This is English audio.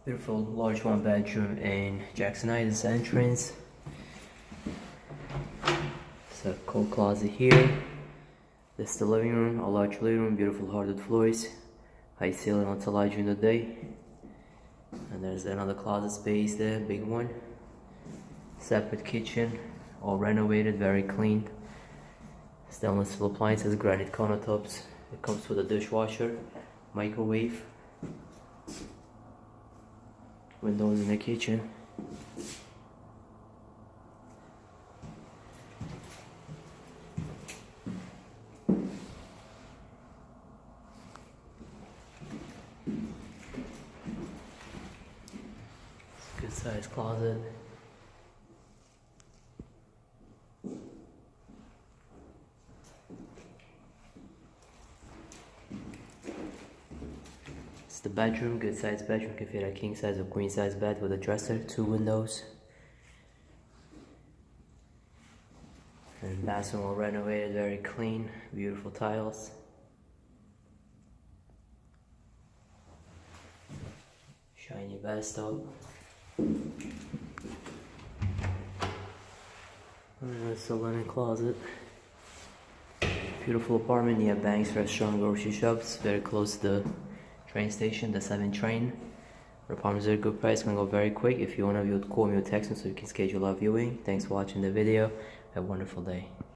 Beautiful large one bedroom in Jacksonitis entrance. It's a coat closet here. This is the living room, a large living room, beautiful hardwood floors, high ceiling until light during the day. And there's another closet space there, big one. Separate kitchen, all renovated, very clean. Stainless steel appliances, granite countertops. It comes with a dishwasher, microwave, windows in the kitchen. Good sized closet. It's the bedroom, good sized bedroom, can fit a king size or queen size bed with a dresser, 2 windows. And bathroom all renovated, very clean, beautiful tiles. Shiny bathtub. And there's the linen closet. Beautiful apartment near banks, restaurant, grocery shops, very close to the train station, the 7 train. The apartment's at a good price, gonna go very quick. If you wanna view it, call me or text me so you can schedule a viewing. Thanks for watching the video. Have a wonderful day.